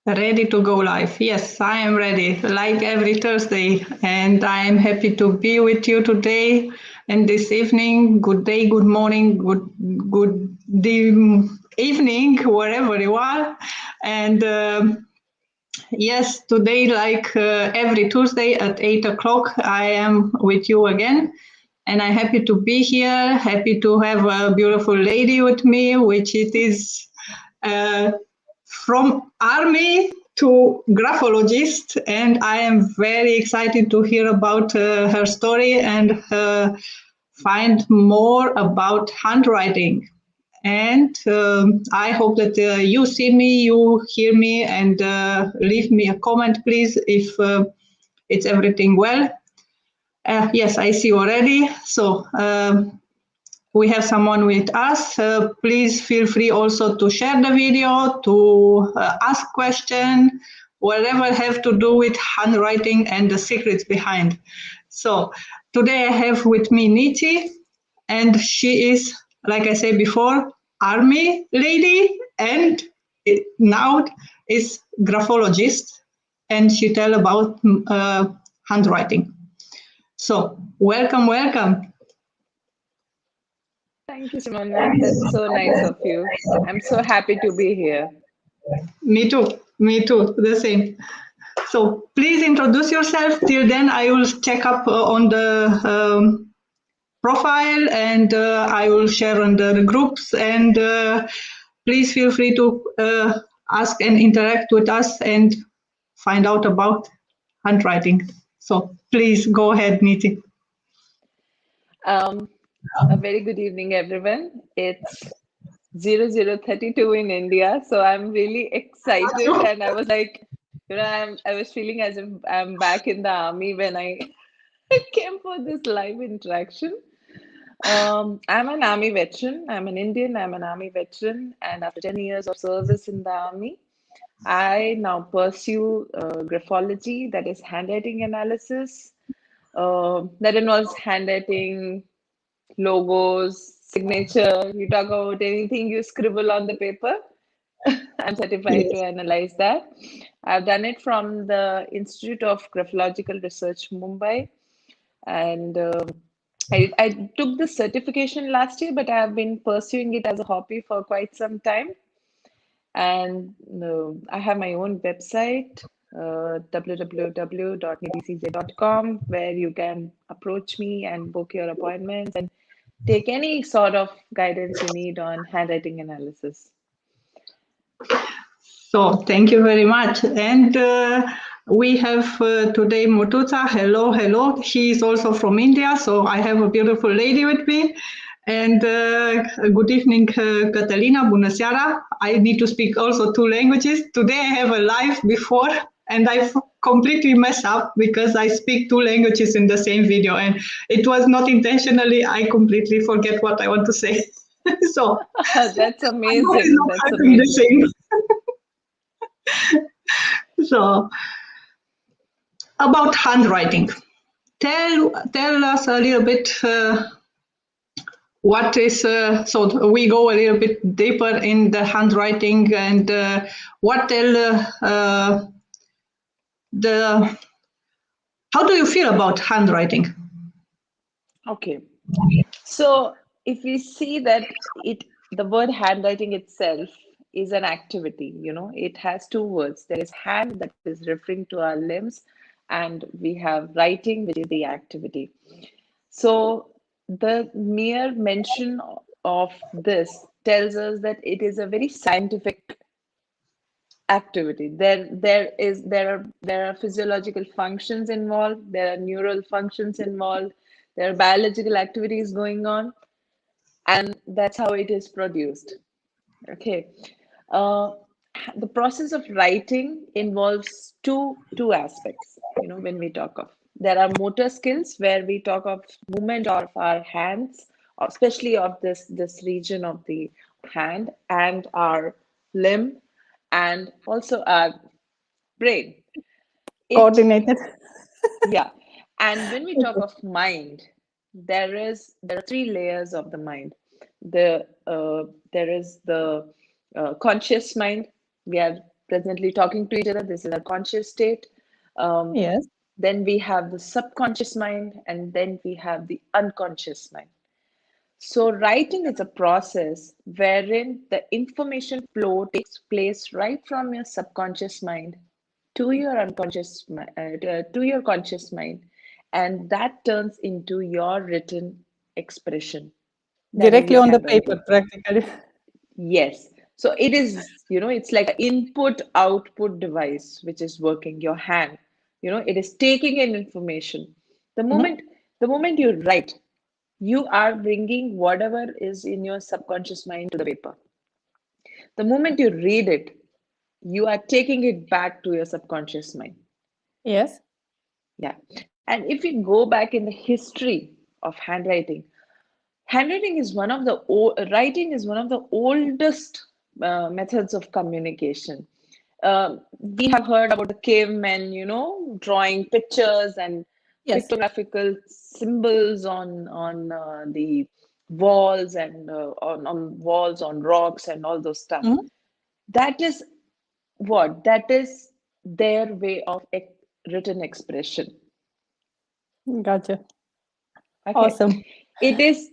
Ready to go live. Yes, I am ready, like every Thursday. And I am happy to be with you today and this evening. Good day, good morning, good evening, wherever you are. And yes, today, like every Tuesday at 8 o'clock, I am with you again. And I'm happy to be here, happy to have a beautiful lady with me, which it is from army to graphologist, and I am very excited to hear about her story and find more about handwriting. And I hope that you see me, you hear me, and leave me a comment, please, if it's everything well. Yes, I see already. So we have someone with us. Please feel free also to share the video, to ask questions, whatever have to do with handwriting and the secrets behind. So today I have with me Niti, and she is, like I said before, army lady, and now is graphologist, and she tell about handwriting. So welcome, welcome. Thank you, Simona. That's so nice of you. I'm so happy to be here. Me too, the same. So please introduce yourself. Till then, I will check up on the profile, and I will share on the groups. And please feel free to ask and interact with us and find out about handwriting. So please go ahead, Niti. A very good evening, everyone. It's 0032 in India, so I'm really excited, and I was like, I was feeling as if I'm back in the army when I came for this live interaction. I'm an army veteran. I'm an Indian. I'm an army veteran, and after 10 years of service in the army, I now pursue graphology, that is handwriting analysis, that involves handwriting, logos, signature. You talk about anything you scribble on the paper. I'm certified to Yes. analyze that. I've done it from the Institute of Graphological Research, Mumbai, and I took the certification last year, but I have been pursuing it as a hobby for quite some time. And I have my own website, www.nidicj.com, where you can approach me and book your appointments and take any sort of guidance you need on handwriting analysis. So thank you very much. And we have today Mututa. Hello, hello. She is also from India. So I have a beautiful lady with me. And good evening, Catalina. Bună seara. I need to speak also two languages. Today I have a live before, and I completely mess up because I speak two languages in the same video, and it was not intentionally. I completely forget what I want to say. So That's amazing. That's amazing. So, about handwriting, tell us a little bit what is. So we go a little bit deeper in the handwriting, and what tell the. How do you feel about handwriting? Okay. So if we see that the word handwriting itself is an activity, it has two words. There is hand, that is referring to our limbs, and we have writing, which is the activity. So the mere mention of this tells us that it is a very scientific activity. There are physiological functions involved, there are neural functions involved, there are biological activities going on, and that's how it is produced. Okay. The process of writing involves two aspects. When we talk of, there are motor skills, where we talk of movement of our hands, especially of this region of the hand and our limb, and also our brain. Coordinated. Yeah. And when we talk of mind, there are three layers of the mind. There is the conscious mind. We have presently talking to each other. This is our conscious state. Um, Yes. then we have the subconscious mind, and then we have the unconscious mind. So, writing is a process wherein the information flow takes place right from your subconscious mind to your to your conscious mind, and that turns into your written expression. That is Directly your on the paper, handwriting. practically. Yes. So it is, it's like an input output device which is working, your hand. It is taking in information. The Mhm. moment the moment you write, you are bringing whatever is in your subconscious mind to the paper. The moment you read it, you are taking it back to your subconscious mind. Yes. Yeah. And if you go back in the history of handwriting, handwriting is one of the writing is one of the oldest methods of communication. We have heard about the cavemen, drawing pictures and Yes. pictographical symbols on the walls and on walls, on rocks, and all those stuff. Mhm. That is what? That is their way of written expression. Gotcha. Okay. Awesome. It is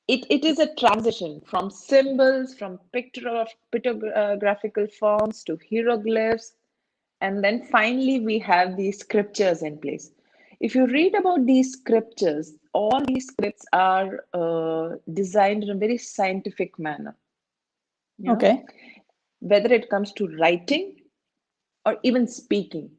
it is a transition from symbols, from pictographical forms to hieroglyphs, and then finally we have these scriptures in place. If you read about these scriptures, all these scripts are designed in a very scientific manner. You know, Okay. whether it comes to writing or even speaking,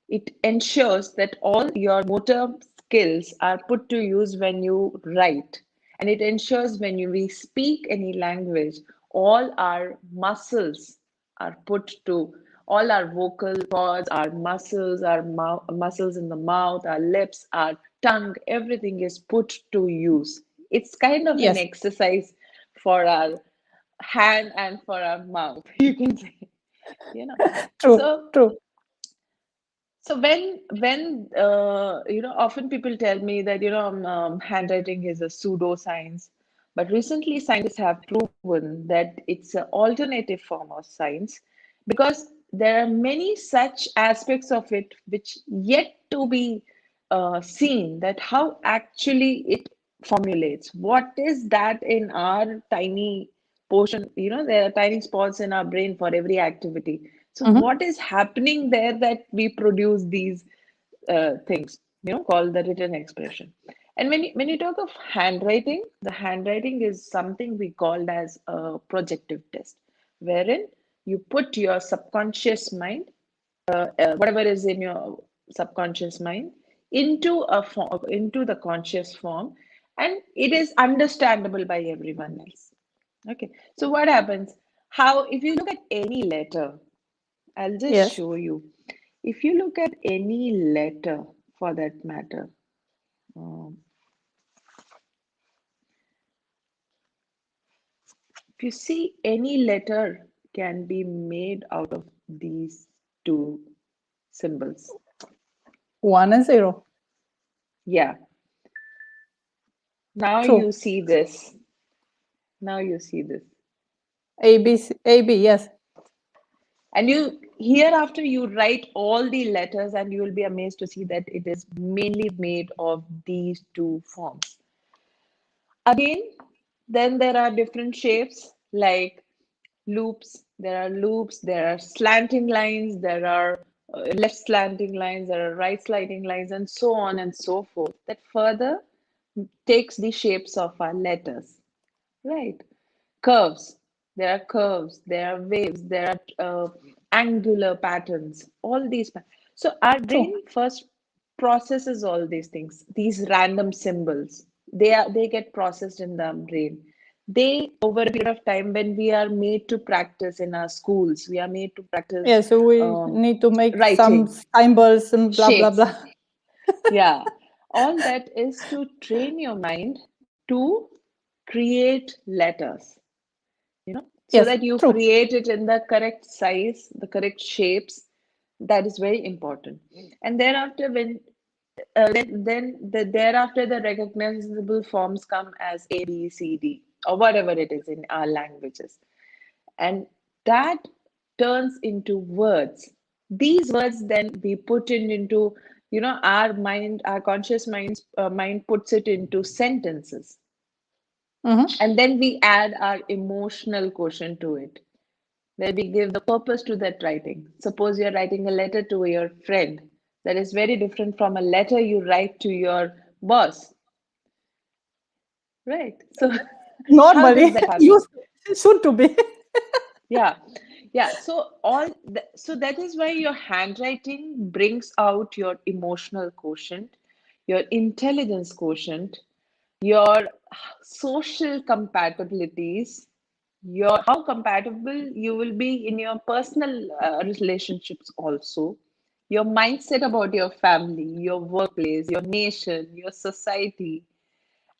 it ensures that all your motor skills are put to use when you write. And it ensures when we speak any language, all our muscles are put to, all our vocal cords, our muscles, our muscles in the mouth, our lips, our tongue, everything is put to use. It's kind of an Yes. exercise for our hand and for our mouth, you can say, you know. True. So True. when often people tell me that handwriting is a pseudoscience, but recently scientists have proven that it's an alternative form of science because there are many such aspects of it which yet to be seen, that how actually it formulates. What is that in our tiny portion? There are tiny spots in our brain for every activity. So Mhm. what is happening there that we produce these things, called the written expression? And when you talk of handwriting, the handwriting is something we called as a projective test, wherein you put your subconscious mind, whatever is in your subconscious mind, into a form, into the conscious form, and it is understandable by everyone else. Okay, so what happens? How, if you look at any letter, I'll just Yes. show you. If you look at any letter for that matter, um, if you see any letter can be made out of these two symbols. 1 and 0. Yeah, now you True. see this. Now you see this. A B C A B. Yes. And you hereafter you write all the letters and you will be amazed to see that it is mainly made of these two forms. Again, then there are different shapes like loops. There are slanting lines, there are left slanting lines, there are right slanting lines, and so on and so forth. That further takes the shapes of our letters, right? Curves. There are curves, there are waves, there are angular patterns, all these. So our True. brain first processes all these things, these random symbols. They get processed in the brain. They, over a period of time, when we are made to practice in our schools, we are made to practice Yeah. So we um, need to make some writing, symbols and blah blah shapes. blah. Yeah, all that is to train your mind to create letters, so Yes. that you True. create it in the correct size, the correct shapes. That is very important. And thereafter, when thereafter the recognizable forms come as A, B, C, D, or whatever it is in our languages, and that turns into words. These words then we put into, our mind, our conscious mind puts it into sentences. And then we add our emotional quotient to it, where we give the purpose to that writing. Suppose you're writing a letter to your friend, that is very different from a letter you write to your boss, right? So how does Normally, that happen? used should to be. Yeah, yeah. So that is why your handwriting brings out your emotional quotient, your intelligence quotient, your social compatibilities, your how compatible you will be in your personal relationships also, your mindset about your family, your workplace, your nation, your society,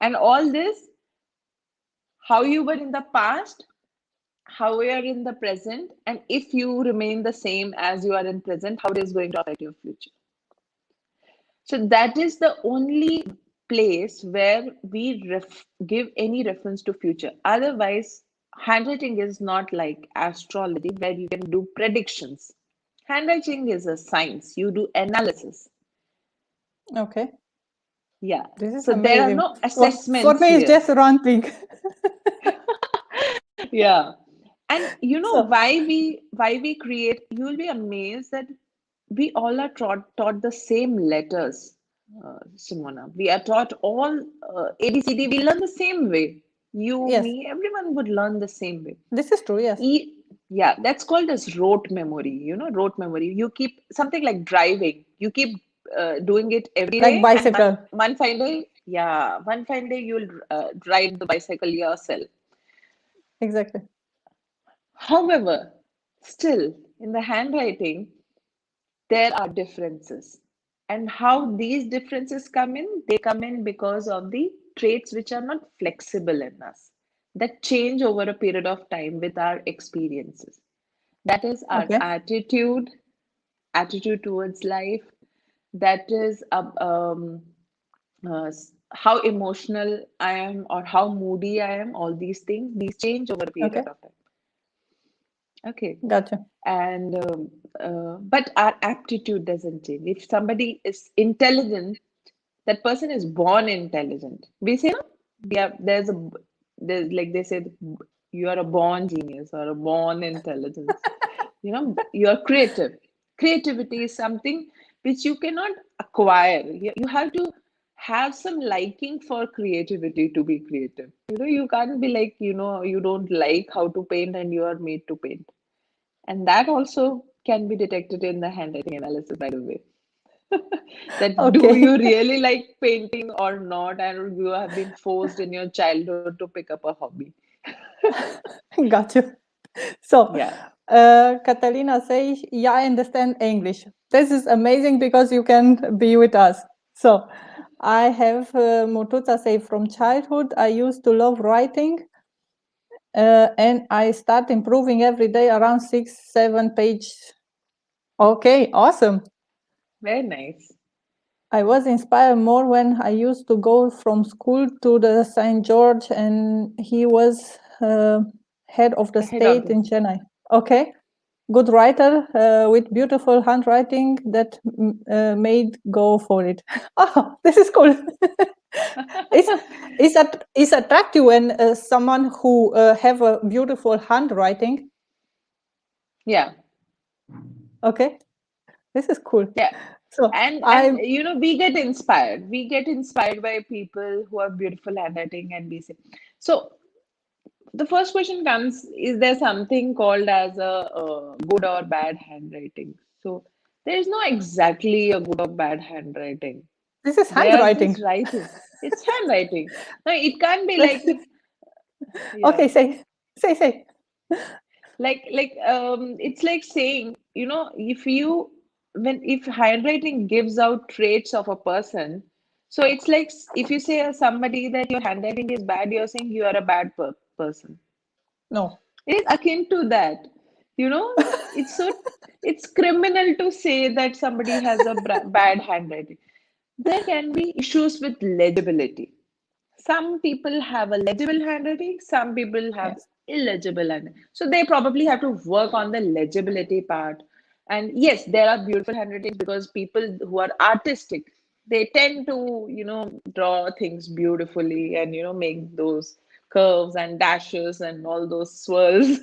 and all this, how you were in the past, how you are in the present, and if you remain the same as you are in present, how it is going to affect your future. So that is the only place where we give any reference to future. Otherwise, handwriting is not like astrology where you can do predictions. Handwriting is a science. You do analysis. Okay, Yeah. this is So there are amazing. no For assessments me, it's here. just ranting. Yeah. And you know So, why we create, you will be amazed that we all are taught the same letters, Simona. We are taught all ABCD. We learn the same way. You, yes, me, everyone would learn the same way. this is true. Yes, Yeah, that's called as rote memory. Rote memory. You keep something like driving. You keep doing it every like day, and bicycle. one fine day, yeah, one fine day you'll ride the bicycle yourself. Exactly. However, still in the handwriting, there are differences. And how these differences come in? They come in because of the traits which are not flexible in us, that change over a period of time with our experiences. That is our Okay. attitude towards life. That is how emotional I am or how moody I am. All these things, these change over a period Okay. of time. Okay. Gotcha. And but our aptitude doesn't change. If somebody is intelligent, that person is born intelligent. We say no, there's like they say you are a born genius or a born intelligence. You are creative. Creativity is something which you cannot acquire. You have to have some liking for creativity to be creative. You can't be like, you don't like how to paint and you are made to paint. And that also can be detected in the handwriting analysis, by the way. That do Okay. you really like painting or not, and you have been forced in your childhood to pick up a hobby. Gotcha. So, Yeah. Catalina says, yeah, I understand English. This is amazing because you can be with us. So, I have Mutuza say, from childhood, I used to love writing and I start improving every day around 6, 7 pages. Okay, awesome. Very nice. I was inspired more when I used to go from school to the St. George and he was head of the The head of state in this. Chennai. Okay. Good writer with beautiful handwriting that made go for it. Oh, this is cool. It's attractive when someone who have a beautiful handwriting. Yeah. Okay, this is cool. Yeah. So And we get inspired. We get inspired by people who have beautiful handwriting, and we say. So the first question comes: is there something called as a good or bad handwriting? So there is no exactly a good or bad handwriting. this is They are handwriting. just writing. It's handwriting. Now it can't be Like, like, yeah, okay, say. it's like saying, if handwriting gives out traits of a person, so it's like if you say somebody that your handwriting is bad, you're saying you are a bad person. No. It is akin to that. You know, it's so it's criminal to say that somebody has a bad handwriting. There can be issues with legibility. Some people have a legible handwriting, some people have Yes. illegible. And so they probably have to work on the legibility part. And yes, there are beautiful handwritings because people who are artistic, they tend to, draw things beautifully and, make those curves and dashes and all those swirls.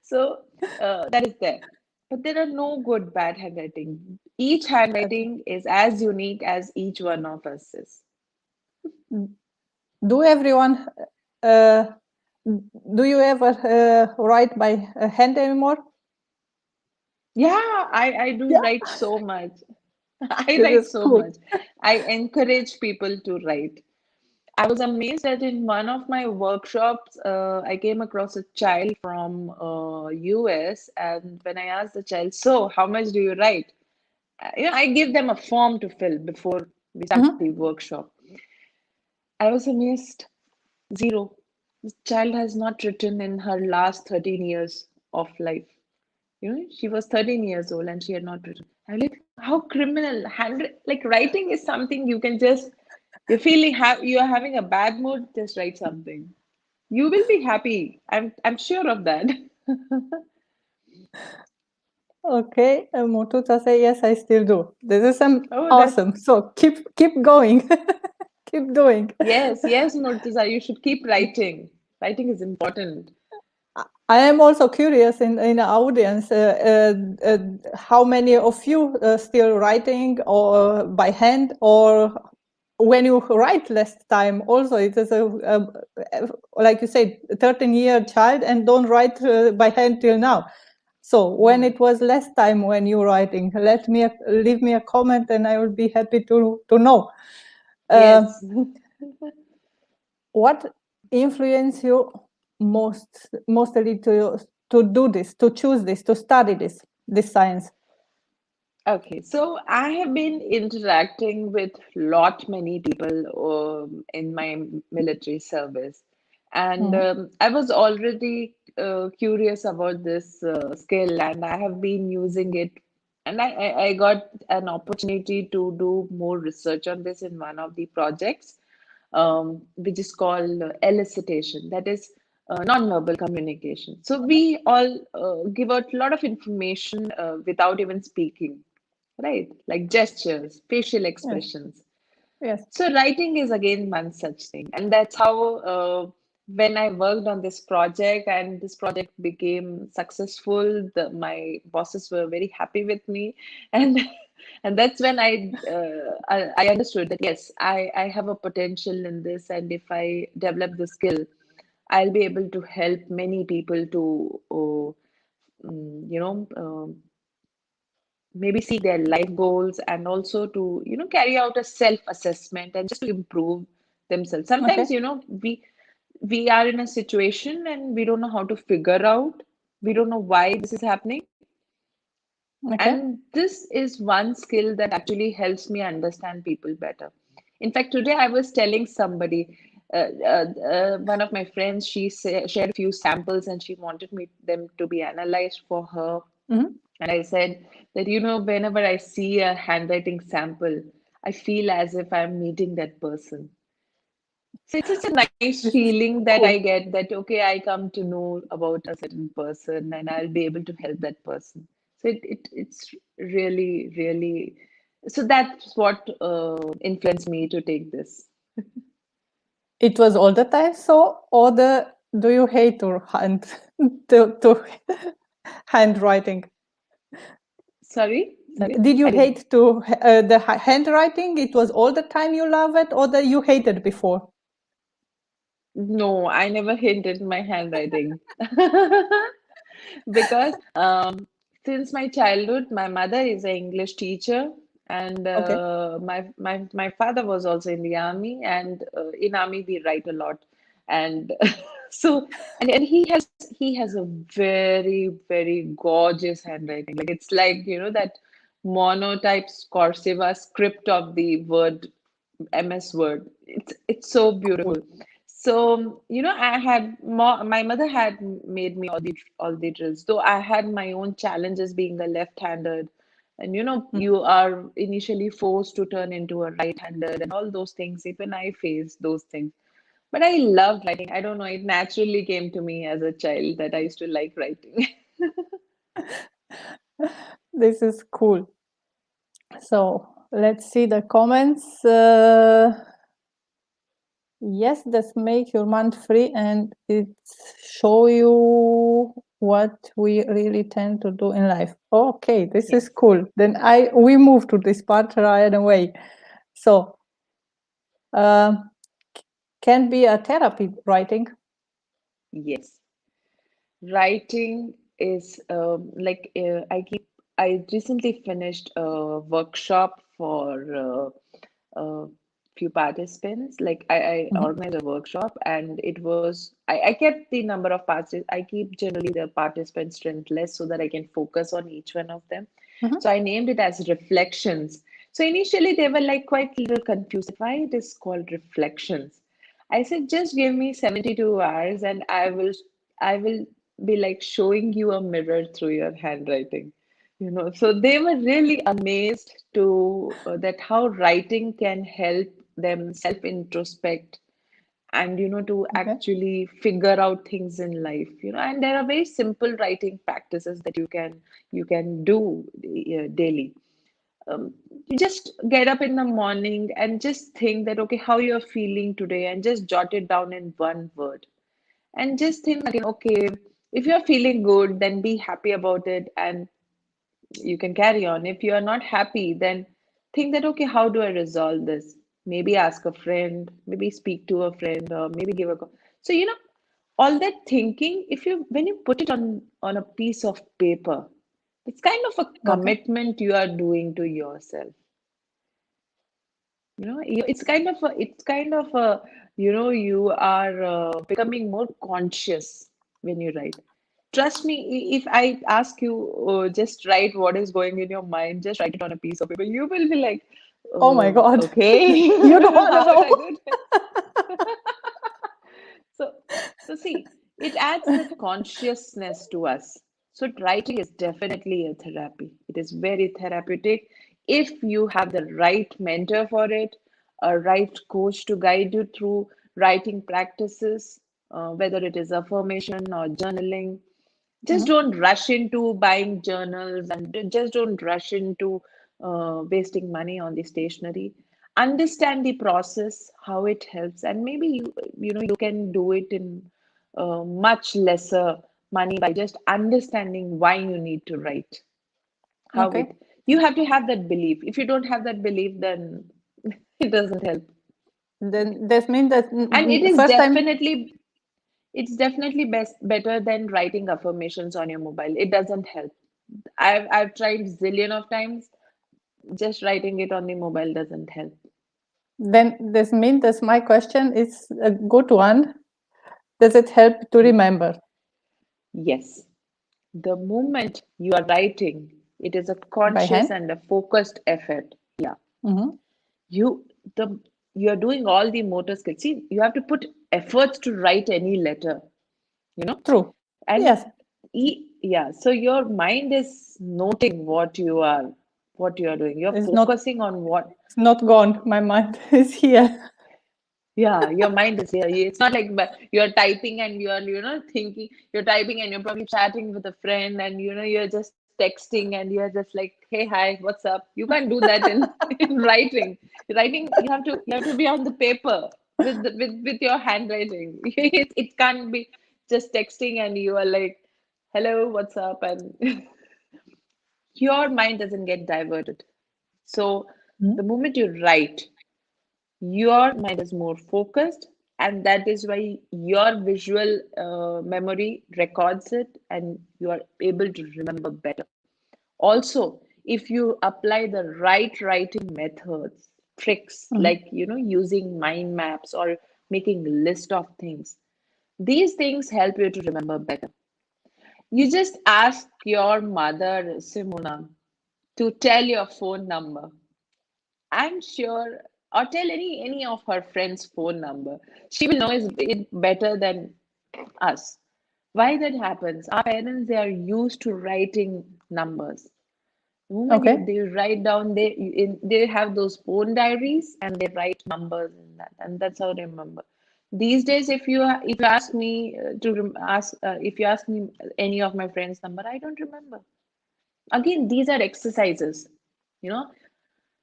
So that is there. But there are no good, bad handwriting. Each Okay. handwriting is as unique as each one of us is. Do everyone, uh, do you ever write by hand anymore? Yeah, I do Yeah, write so much. I this write is so cool. much. I encourage people to write. I was amazed that in one of my workshops, I came across a child from US, and when I asked the child, "So, how much do you write?" I give them a form to fill before we start Mhm. the workshop. I was amazed. Zero. This child has not written in her last 13 years of life. She was 13 years old and she had not written. I'm like, how criminal. Like writing is something you can just, you're having a bad mood, just write something. You will be happy. I'm sure of that. Okay, Motuta say yes, I still do. This is Oh, that's awesome. So keep going, keep doing. yes, Murtaza, you should keep writing. Writing is important. I am also curious in the audience, how many of you still writing or by hand, or when you write last time also it is like you said, 13-year child and don't write by hand till now. So when Hmm. it was last time when you writing, leave me a comment and I will be happy to know. Uh, Yes. what influenced you mostly to do this, to choose this, to study this science? Okay, so I have been interacting with lot many people in my military service, and Mhm. I was already curious about this skill, and I have been using it, and I got an opportunity to do more research on this in one of the projects, which is called elicitation. That is non-verbal communication. So we all give out a lot of information without even speaking, right? Like gestures, facial Yes, expressions. yes. So writing is again one such thing, and that's how when I worked on this project and this project became successful, my bosses were very happy with me, and and that's when I understood that yes, I have a potential in this, and if I develop the skill, I'll be able to help many people to maybe see their life goals and also to carry out a self assessment and just to improve themselves. Okay, Sometimes we are in a situation and we don't know how to figure out, we don't know why this is happening, okay. and this is one skill that actually helps me understand people better. In fact, today I was telling somebody, one of my friends, shared a few samples and she wanted me them to be analyzed for her. Mhm. And I said that, whenever I see a handwriting sample, I feel as if I'm meeting that person. So it's such a nice This is feeling that I cool. get that, okay, I come to know about a certain person and I'll be able to help that person. So it's really, really, so that's what influenced me to take this. It was all the time so, or do you hate to handwriting? Sorry, Did you I didn't. hate the handwriting? It was all the time you love it, or that you hated before? No, I never hinted my handwriting. Because since my childhood, my mother is an English teacher, and Okay. my father was also in the army, and in army we write a lot, and so and he has a very very gorgeous handwriting. Like it's like that monotype cursiva script of the word MS Word. It's so beautiful. So, I had more, my mother had made me all the drills, though I had my own challenges being a left-handed. And Mm. you are initially forced to turn into a right-handed and all those things. Even I faced those things. But I loved writing. I don't know, it naturally came to me as a child that I used to like writing. This is cool. So let's see the comments. Yes, this make your mind free and it show you what we really tend to do in life. Okay, this is cool. Then we move to this part right away. So uh, can be a therapy writing. Yes. Writing is I recently finished a workshop for a few participants. Like I Mhm. organized a workshop and it was, I kept the number of participants, I keep generally the participant strength less so that I can focus on each one of them. Mhm. So I named it as reflections. So initially they were like quite a little confused why it is called reflections. I said, just give me 72 hours and I will be like showing you a mirror through your handwriting. So they were really amazed to that how writing can help them self introspect and to Okay. actually figure out things in life. And there are very simple writing practices that you can do daily. You just get up in the morning and just think that, okay, how you're feeling today, and just jot it down in one word. And just think again, okay, if you're feeling good, then be happy about it and you can carry on. If you are not happy, then think that, okay, how do I resolve this? Maybe ask a friend, maybe speak to a friend, or maybe give a call. So, all that thinking, if you when you put it on a piece of paper, it's kind of a Okay. commitment you are doing to yourself. It's kind of a you are becoming more conscious when you write. Trust me, if I ask you, just write what is going in your mind, just write it on a piece of paper, you will be like, Oh my God. okay, You don't want to how would I know. do it? So, so see, it adds that consciousness to us. So writing is definitely a therapy. It is very therapeutic if you have the right mentor for it, a right coach to guide you through writing practices, whether it is affirmation or journaling. Just Mhm. don't rush into buying journals and just don't rush into wasting money on the stationery. Understand the process, how it helps, and maybe you can do it in much lesser money by just understanding why you need to write. How Okay. it You have to have that belief. If you don't have that belief, then it doesn't help. Okay. Then this means that And it is first time. definitely it's definitely better than writing affirmations on your mobile. It doesn't help. I've tried zillion of times. Just writing it on the mobile doesn't help. Then this means that my question is a good one. Does it help to remember Yes. The moment you are writing, it is a by conscious hand? and a focused effort. Yeah. Mhm. You the you are doing all the motor skills. See, you have to put efforts to write any letter, you know, True. and Yes. yeah, so your mind is noting what you are doing. You're It's not. focusing on what. It's not gone. My mind is here. Yeah, your mind is here. It's not like you're typing and you're thinking, you're typing and you're probably chatting with a friend and you're just texting and you're just like, hey, hi, what's up? You can't do that in in writing. Writing, you have to be on the paper with your handwriting. It can't be just texting and you are like, hello, what's up? And your mind doesn't get diverted. So Mhm. the moment you write, your mind is more focused, and that is why your visual memory records it and you are able to remember better. Also, if you apply the right writing methods, tricks Mhm. like using mind maps or making a list of things, these things help you to remember better. You just ask your mother, Simona, to tell your phone number. I'm sure, or tell any of her friends' phone number. She will know it better than us. Why that happens? Our parents, they are used to writing numbers. The moment Okay. they write down, they have those phone diaries and they write numbers in that, and that's how they remember. These days, if you ask me if you ask me any of my friends' number, I don't remember. Again, these are exercises, you know.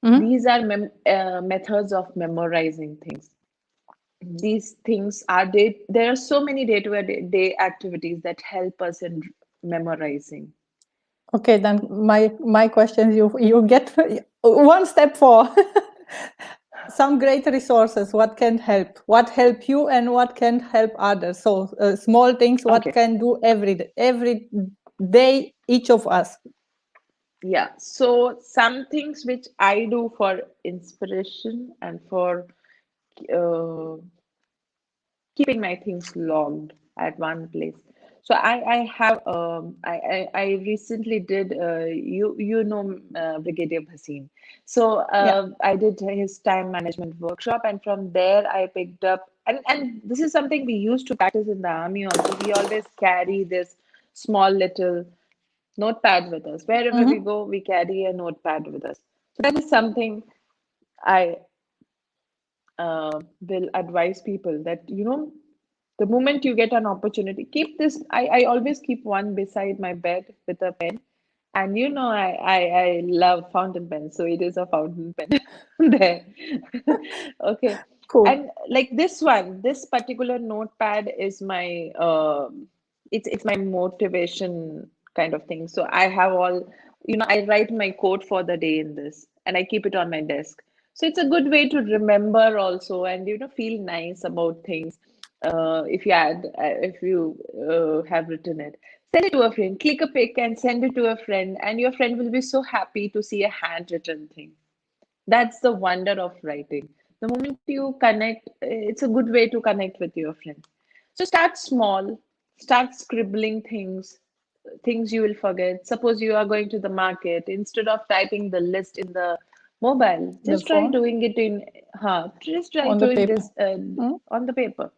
Mhm. These are methods of memorizing things. These things are there are so many day-to-day activities that help us in memorizing. Okay, then my question, you get one step for some great resources. What can help? What help you and what can help others? So small things. What Okay. can do every day each of us? Yeah. So some things which I do for inspiration and for uh, keeping my things logged at one place. So I have I recently did you know Brigadier Bhasin. So Yeah. I did his time management workshop, and from there I picked up, and this is something we used to practice in the army also. We always carry this small little notepad with us. Wherever we Mm-hmm. go, we carry a notepad with us. So that is something I will advise people that, the moment you get an opportunity, keep this. I always keep one beside my bed with a pen. And I love fountain pens, so it is a fountain pen there. Okay. Cool. And like this one, this particular notepad is my it's my motivation kind of thing. So I have all, I write my quote for the day in this and I keep it on my desk. So it's a good way to remember also and feel nice about things. If you have written it, send it to a friend, click a pic and send it to a friend, and your friend will be so happy to see a handwritten thing. That's the wonder of writing. The moment you connect, it's a good way to connect with your friend. So start small, start scribbling things you will forget. Suppose you are going to the market, instead of typing the list in the mobile, The just try phone doing it just try on the doing paper. this Mm? on the paper.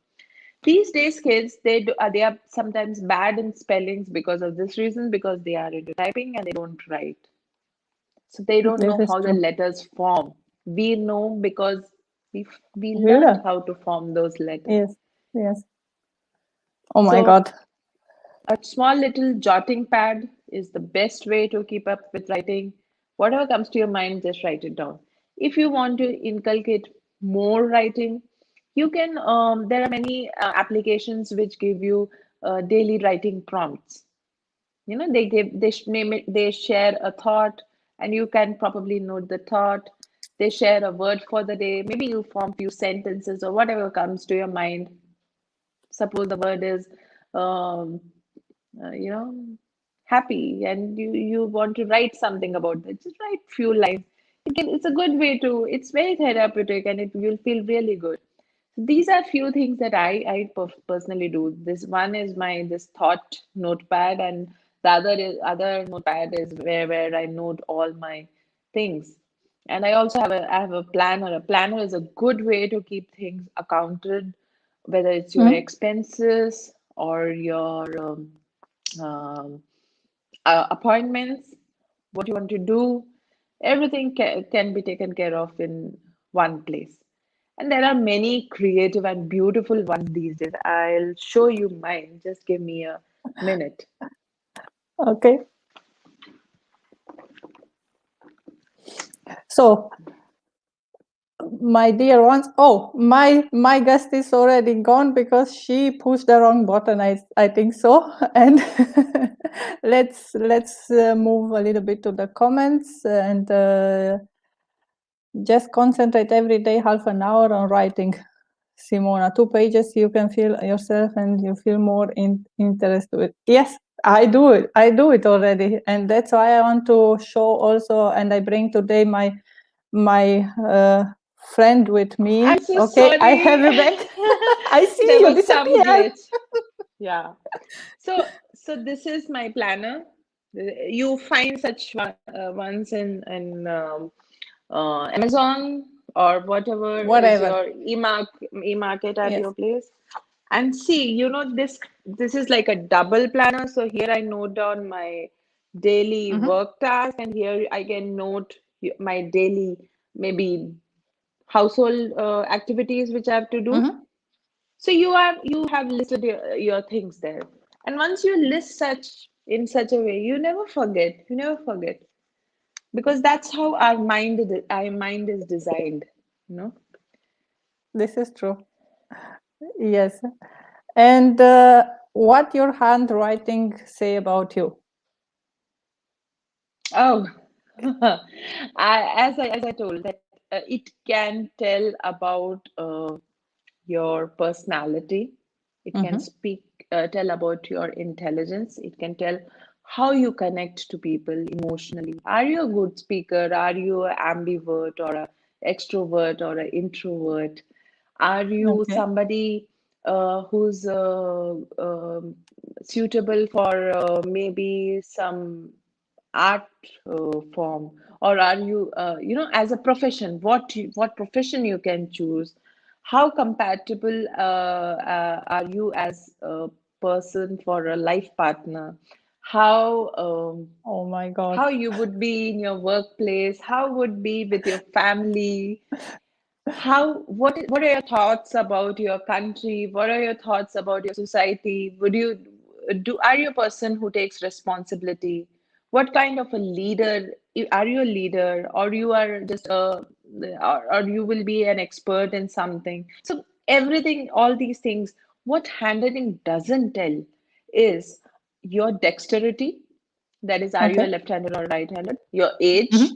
These days, kids, they are sometimes bad in spellings because of this reason, because they are into typing and they don't write. So they don't This know is how the true. letters form. We know because we We learned learn. how to form those letters. Yes. Yes. Oh my So God. a small little jotting pad is the best way to keep up with writing. Whatever comes to your mind, just write it down. If you want to inculcate more writing, you can. There are many applications which give you daily writing prompts. They share a thought, and you can probably note the thought. They share a word for the day. Maybe you form few sentences or whatever comes to your mind. Suppose the word is um, uh, you know happy, and you want to write something about that, just write few lines. It's a good way to, it's very therapeutic, and it will feel really good. These are few things that I personally do. This one is my this thought notepad, and the other notepad is where I note all my things. And I also have a planner. A planner is a good way to keep things accounted, whether it's your Mm? expenses or your um, appointments, what you want to do. Everything can be taken care of in one place. And there are many creative and beautiful ones these days. I'll show you mine. Just give me a minute. Okay. So my dear ones, oh, my guest is already gone because she pushed the wrong button. I think so. And let's move a little bit to the comments and just concentrate every day half an hour on writing. Simona, 2 pages, you can feel yourself and you feel more interested. Yes, I do it. I do it already, and that's why I want to show also. And I bring today my friend with me. I'm so Okay, I have sorry. you back. I see There you was some disappeared. glitch. Yeah. So this is my planner. You find such ones in Amazon or whatever is Whatever. your e-market at Yes. your place. And see, this is like a double planner. So here I note down my daily Mm-hmm. work task, and here I can note my daily maybe household activities which I have to do. Mm-hmm. So you have listed your things there. And once you list such a way, you never forget. You never forget. Because that's how our mind is designed, you know. This is true. Yes. And what your handwriting say about you? Oh, as I told that it can tell about your personality. It can Mm-hmm. speak, tell about your intelligence. It can tell how you connect to people emotionally. Are you a good speaker? Are you an ambivert or a extrovert or an introvert? Are you Okay. somebody who's suitable for maybe some art form, or are you as a profession, what profession you can choose, how compatible are you as a person for a life partner, how Oh my God. how you would be in your workplace, how would be with your family, what are your thoughts about your country, what are your thoughts about your society, would you do are you a person who takes responsibility, what kind of a leader are you, a leader, or you are just a or you will be an expert in something. So everything, all these things, what handwriting doesn't tell is your dexterity, that is, are you a Okay. left-handed or right-handed, your age,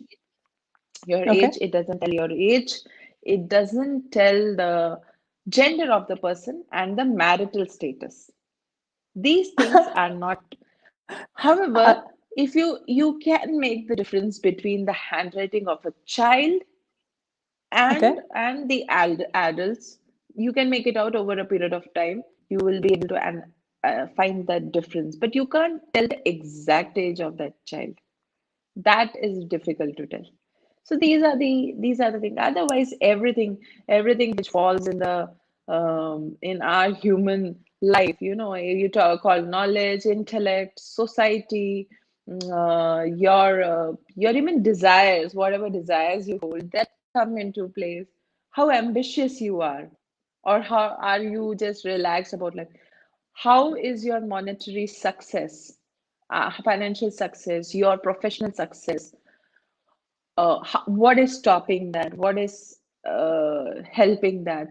Mm-hmm. Okay. it doesn't tell your age, it doesn't tell the gender of the person and the marital status. These things are not. Uh, However, if you can make the difference between the handwriting of a child okay. and the adults, you can make it out over a period of time. You will be able to find that difference, but you can't tell the exact age of that child. That is difficult to tell. So these are the things. Otherwise, everything which falls in the in our human life, you talk call knowledge, intellect, society, your even desires, whatever desires you hold, that come into place. How ambitious you are, or how are you just relaxed about life? How is your monetary success, financial success, your professional success? What is stopping that? What is helping that?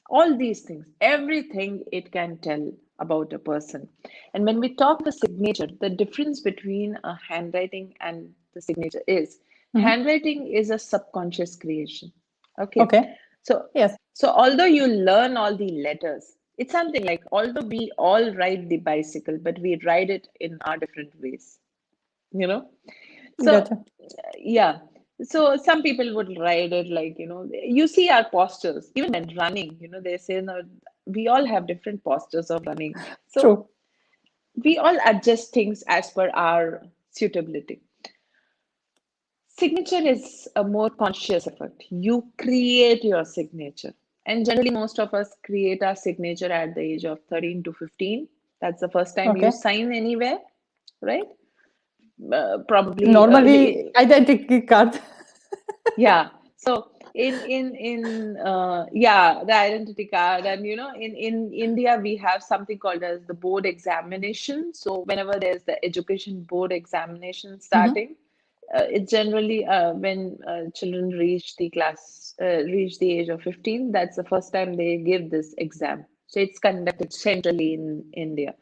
All these things, everything it can tell about a person. And when we talk the signature, the difference between a handwriting and the signature is mm-hmm. handwriting is a subconscious creation. Okay. Okay. So, Yes. so although you learn all the letters, it's something like although we all ride the bicycle, but we ride it in our different ways, you know? So, Gotcha. yeah. So some people would ride it like, you see our postures, even when running, they say, no, we all have different postures of running. So True. we all adjust things as per our suitability. Signature is a more conscious effort. You create your signature. And generally, most of us create our signature at the age of 13 to 15. That's the first time you Okay. sign anywhere, right? Probably Normally, identity card. yeah. So in the identity card, and in India we have something called as the board examination. So whenever there's the education board examination Mm-hmm. starting, it's generally when children reach the age of 15. That's the first time they give this exam. So it's conducted centrally in India.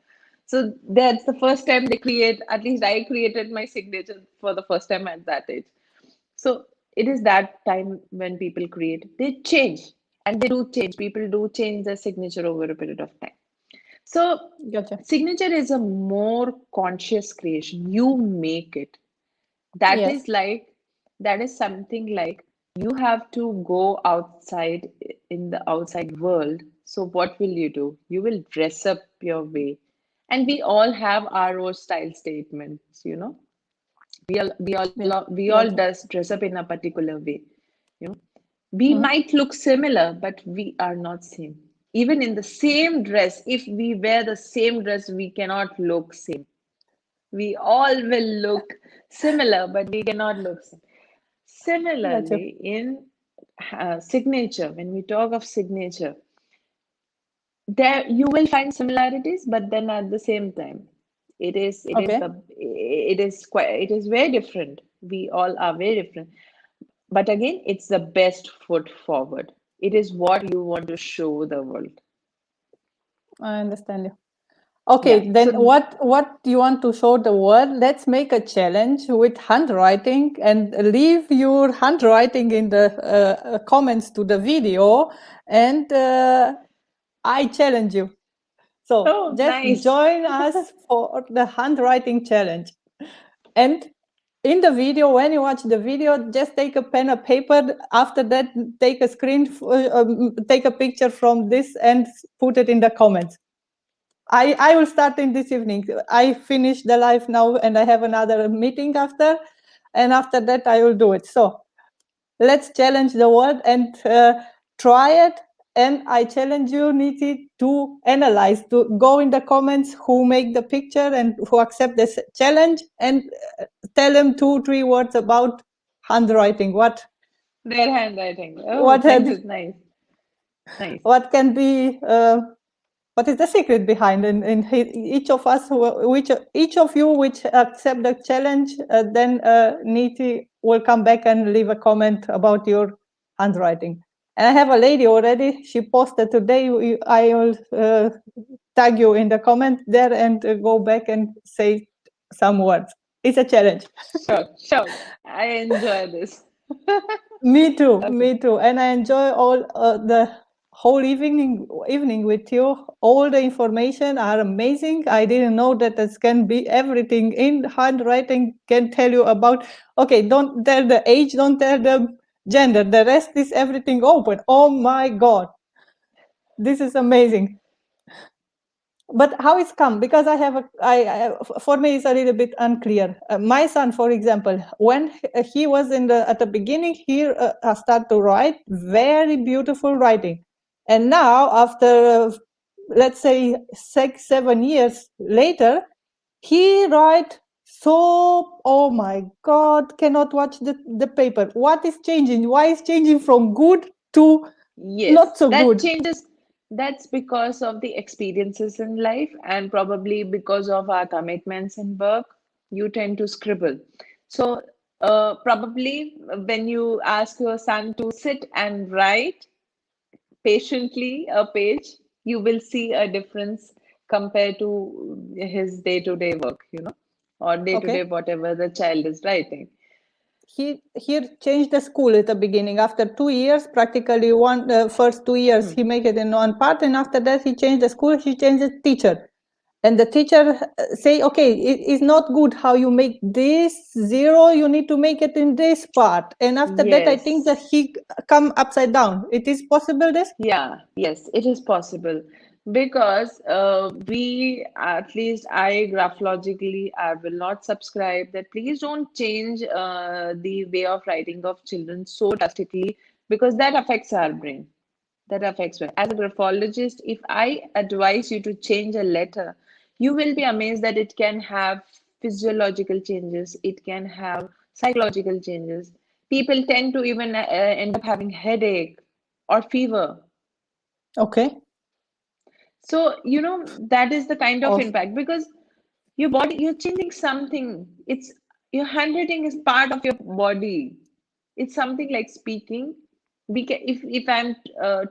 So that's the first time they create. At least I created my signature for the first time at that age. So it is that time when people create, they change, and they do change. People do change their signature over a period of time. So Gotcha. signature is a more conscious creation. You make it. That Yes. is like, that is something like you have to go outside in the outside world. So what will you do? You will dress up your way. And we all have our own style statements. Yes. We all Gotcha. does dress up in a particular way. You know, we Mm-hmm. might look similar, but we are not same. Even in the same dress, if we wear the same dress, we cannot look same. We all will look similar, but we cannot look same. Gotcha. Similarly, in signature, when we talk of signature, there you will find similarities, but then at the same time, Okay. it is very different. We all are very different. But again, it's the best foot forward. It is what you want to show the world. I understand you. Yeah. Okay, then So what you want to show the world? Let's make a challenge with handwriting and leave your handwriting in the comments to the video, and I challenge you. So oh, just nice. join us for the handwriting challenge. And in the video, when you watch the video, just take a pen, a paper. After that, take a take a picture from this and put it in the comments. I will start in this evening. I finish the live now and I have another meeting after. And after that, I will do it. So let's challenge the world and try it. And I challenge you, Niti, to analyze, to go in the comments who make the picture and who accept this challenge, and tell them 2-3 words about handwriting. Their handwriting. Oh, What thanks. had It's nice. Nice. what can be what is the secret behind each of us, which each of you which accept the challenge, then Niti will come back and leave a comment about your handwriting. And I have a lady already, she posted today. I will tag you in the comment there and go back and say some words. It's a challenge. Sure, sure. I enjoy this. Me too, Okay. me too. And I enjoy all the whole evening with you. All the information are amazing. I didn't know that this can be everything in handwriting can tell you about. Okay, don't tell the age, don't tell the gender. The rest is everything open. Oh my God, this is amazing. But how it's come? Because I have for me it's a little bit unclear. My son, for example, when he was at the beginning, he started to write very beautiful writing, and now after let's say 6-7 years later, he write so, oh my God, cannot watch the paper. What is changing? Why is changing from good to Yes, not so that good? changes. That's because of the experiences in life and probably because of our commitments in work. You tend to scribble. So, probably when you ask your son to sit and write patiently a page, you will see a difference compared to his day-to-day work, or day-to-day Okay. whatever the child is writing. He changed the school at the beginning. After 2 years, practically first 2 years, he make it in one part, and after that he changed the school. He changed the teacher, and the teacher say, "Okay, it is not good how you make this zero. You need to make it in this part." And after that, I think that Yes. he come upside down. It is possible this? Yeah, yes, it is possible because at least I graphologically, I will not subscribe that please don't change the way of writing of children so drastically because that affects our brain. That affects me. As a graphologist, if I advise you to change a letter, you will be amazed that it can have physiological changes, it can have psychological changes. People tend to even end up having headache or fever. Okay. So, that is the kind of Oh, impact because your body, you're changing something. It's your handwriting is part of your body. It's something like speaking. If I'm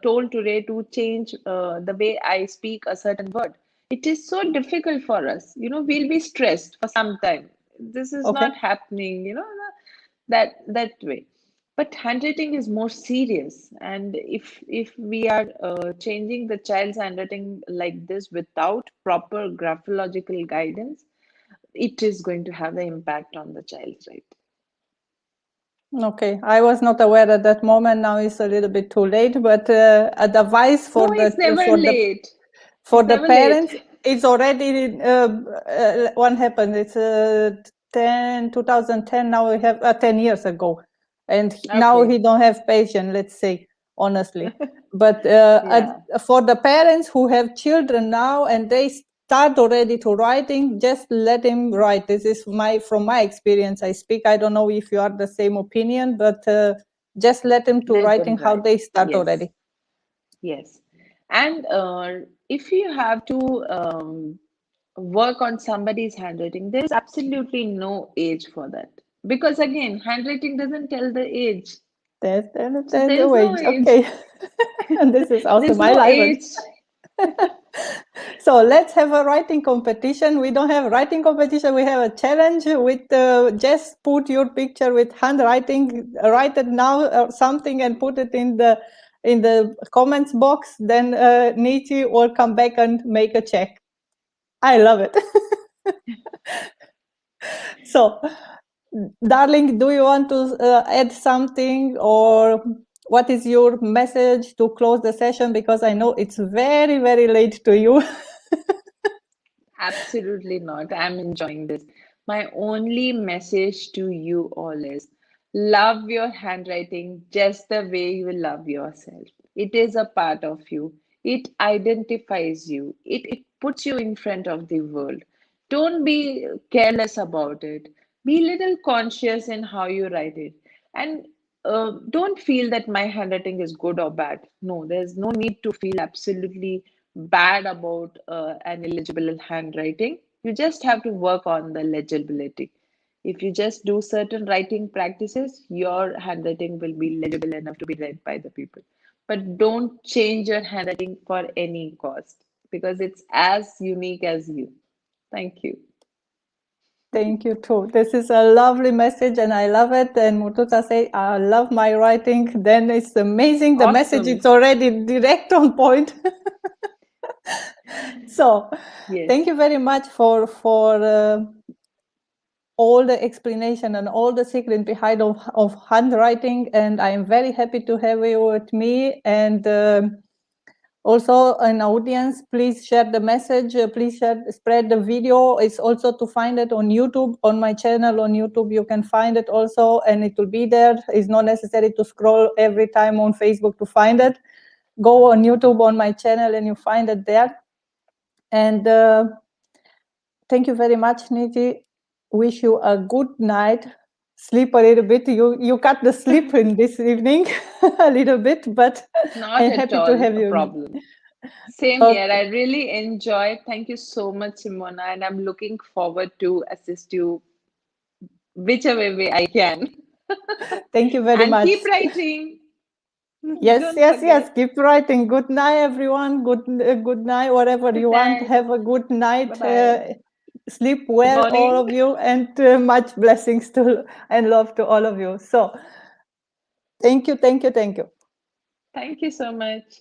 told today to change the way I speak a certain word, it is so difficult for us. We'll be stressed for some time. This is okay. not happening. That way. But handwriting is more serious, and if we are changing the child's handwriting like this without proper graphological guidance, it is going to have the impact on the child's right. Okay, I was not aware at that moment. Now it's a little bit too late, but advice No, it's never late. for It's the never late. parents. It's already what happened. It's 2010. Now we have 10 years ago, and now Okay. he don't have patience. Let's say honestly, but Yeah. for the parents who have children now and they start already to writing, just let him write. This is from my experience I speak. I don't know if you are the same opinion, but just let him to Let them writing how write. they start Yes. already. Yes. And if you have to work on somebody's handwriting, there is absolutely no age for that. Because again, handwriting doesn't tell the age. There's So there the is no wage. age. Okay. And this is also There's my no life. age. So let's have a writing competition. We don't have a writing competition. We have a challenge with just put your picture with handwriting, write it now or something and put it in the comments box. Then Niti will come back and make a check. I love it. So, darling, do you want to add something, or what is your message to close the session? Because I know it's very, very late to you. Absolutely not. I'm enjoying this. My only message to you all is love your handwriting just the way you love yourself. It is a part of you, it identifies you, it puts you in front of the world. Don't be careless about it. Be little conscious in how you write it. And don't feel that my handwriting is good or bad. No, there's no need to feel absolutely bad about an illegible handwriting. You just have to work on the legibility. If you just do certain writing practices, your handwriting will be legible enough to be read by the people. But don't change your handwriting for any cost because it's as unique as you. Thank you. Thank you too. This is a lovely message and I love it. And Mututa say, I love my writing. Then it's amazing. The message Awesome. is already direct on point. So Yes. thank you very much for all the explanation and all the secret behind of handwriting. And I am very happy to have you with me. And also, an audience, please share the message. Please spread the video. It's also to find it on YouTube, on my channel on YouTube. You can find it also, and it will be there. It's not necessary to scroll every time on Facebook to find it. Go on YouTube on my channel, and you find it there. And thank you very much, Niti. Wish you a good night. Sleep a little bit. You cut the sleep in this evening a little bit, but Not I'm at happy all to have a you. problem. Same here. I really enjoyed. Thank you so much, Simona, and I'm looking forward to assist you whichever way I can. Thank you very And much. keep writing. Yes, Don't yes, yes. forget. Keep writing. Good night, everyone. Good night, whatever Good you want. night. Have a good night. Bye-bye. Sleep Good well, all morning. of you, and much blessings to and love to all of you. So, thank you, thank you, thank you. Thank you so much.